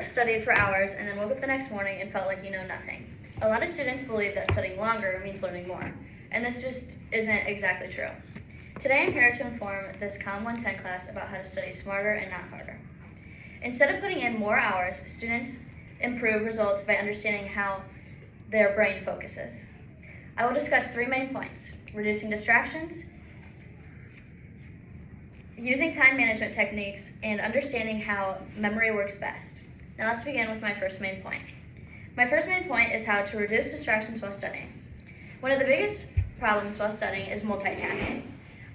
ever studied for hours and then woke up the next morning and felt like you know nothing? A lot of students believe that studying longer means learning more, and this just isn't exactly true. Today I'm here to inform this Comm 110 class about how to study smarter and not harder. Instead of putting in more hours, students improve results by understanding how their brain focuses. I will discuss 3 main points: reducing distractions, using time management techniques, and understanding how memory works best. Now let's begin with my first main point. My first main point is how to reduce distractions while studying. One of the biggest problems while studying is multitasking.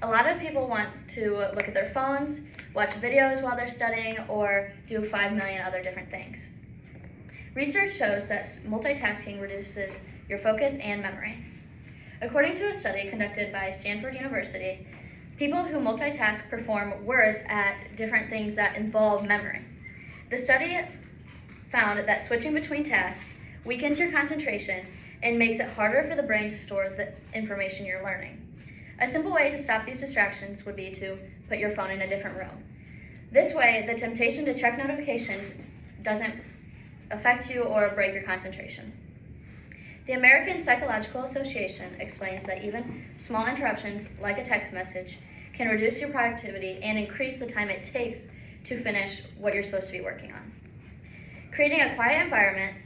A lot of people want to look at their phones, watch videos while they're studying, or do 5 million other different things. Research shows that multitasking reduces your focus and memory. According to a study conducted by Stanford University, people who multitask perform worse at different things that involve memory. The study found that switching between tasks weakens your concentration and makes it harder for the brain to store the information you're learning. A simple way to stop these distractions would be to put your phone in a different room. This way, the temptation to check notifications doesn't affect you or break your concentration. The American Psychological Association explains that even small interruptions, like a text message, can reduce your productivity and increase the time it takes to finish what you're supposed to be working on. Creating a quiet environment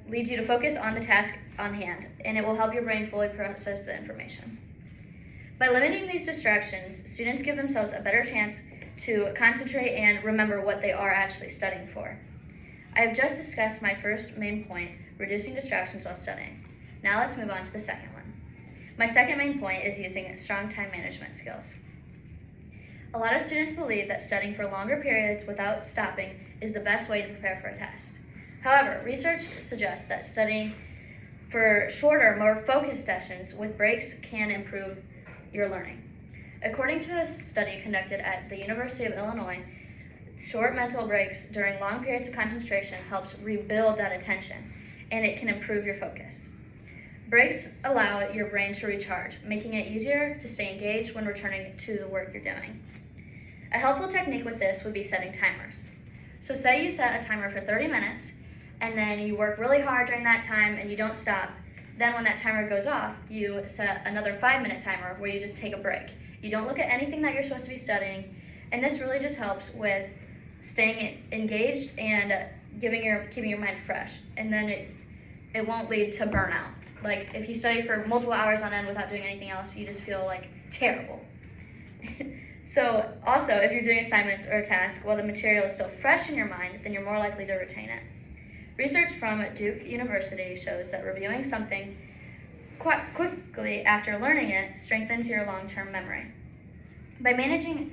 leads you to focus on the task on hand, and it will help your brain fully process the information. By limiting these distractions, students give themselves a better chance to concentrate and remember what they are actually studying for. I have just discussed my first main point, reducing distractions while studying. Now let's move on to the second one. My second main point is using strong time management skills. A lot of students believe that studying for longer periods without stopping is the best way to prepare for a test. However, research suggests that studying for shorter, more focused sessions with breaks can improve your learning. According to a study conducted at the University of Illinois, short mental breaks during long periods of concentration helps rebuild that attention, and it can improve your focus. Breaks allow your brain to recharge, making it easier to stay engaged when returning to the work you're doing. A helpful technique with this would be setting timers. So say you set a timer for 30 minutes, and then you work really hard during that time and you don't stop. Then when that timer goes off, you set another 5-minute timer where you just take a break. You don't look at anything that you're supposed to be studying, and this really just helps with staying engaged and keeping your mind fresh. And then it won't lead to burnout. Like if you study for multiple hours on end without doing anything else, you just feel like terrible. So also, if you're doing assignments or a task while the material is still fresh in your mind, then you're more likely to retain it. Research from Duke University shows that reviewing something quite quickly after learning it strengthens your long-term memory. By managing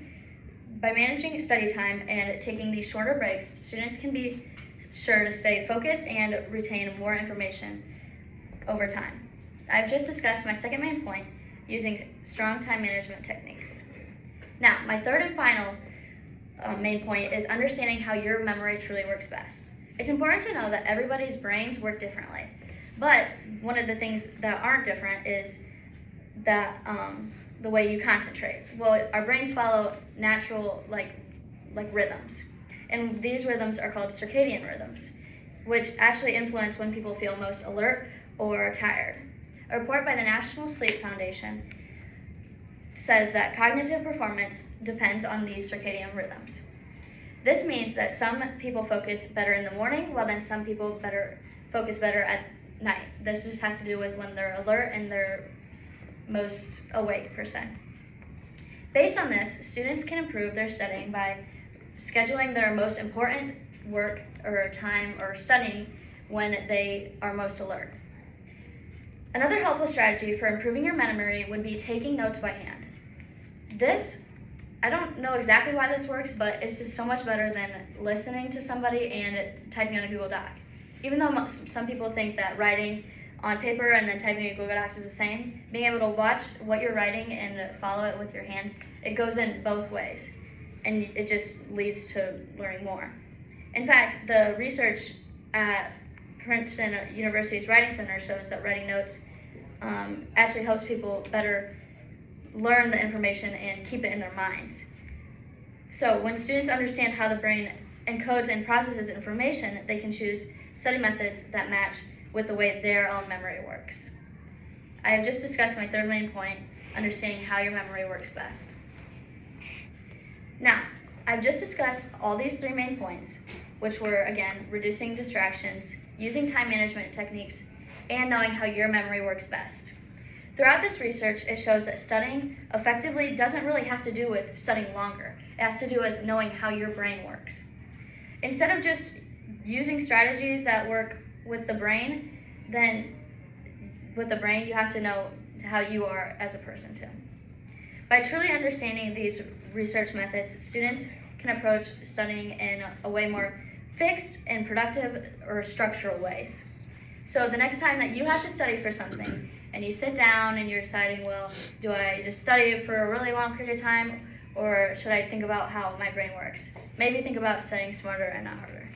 study time and taking these shorter breaks, students can be sure to stay focused and retain more information over time. I've just discussed my second main point, using strong time management techniques. Now, my third and final main point is understanding how your memory truly works best. It's important to know that everybody's brains work differently, but one of the things that aren't different is that the way you concentrate. Well, our brains follow natural like rhythms, and these rhythms are called circadian rhythms, which actually influence when people feel most alert or tired. A report by the National Sleep Foundation says that cognitive performance depends on these circadian rhythms. This means that some people focus better in the morning, while then some people focus better at night. This just has to do with when they're alert and they're most awake per se. Based on this, students can improve their studying by scheduling their most important work or time or studying when they are most alert. Another helpful strategy for improving your memory would be taking notes by hand. This, I don't know exactly why this works, but it's just so much better than listening to somebody and typing on a Google Doc. Even though some people think that writing on paper and then typing in a Google Doc is the same, being able to watch what you're writing and follow it with your hand, it goes in both ways, and it just leads to learning more. In fact, the research at Princeton University's Writing Center shows that writing notes actually helps people better learn the information and keep it in their minds. So when students understand how the brain encodes and processes information, they can choose study methods that match with the way their own memory works. I have just discussed my third main point, understanding how your memory works best. Now, I've just discussed all these three main points, which were, again, reducing distractions, using time management techniques, and knowing how your memory works best. Throughout this research, it shows that studying effectively doesn't really have to do with studying longer. It has to do with knowing how your brain works. Instead of just using strategies that work with the brain, then with the brain, you have to know how you are as a person too. By truly understanding these research methods, students can approach studying in a way more fixed and productive or structural ways. So the next time that you have to study for something and you sit down and you're deciding, well, do I just study for a really long period of time, or should I think about how my brain works? Maybe think about studying smarter and not harder.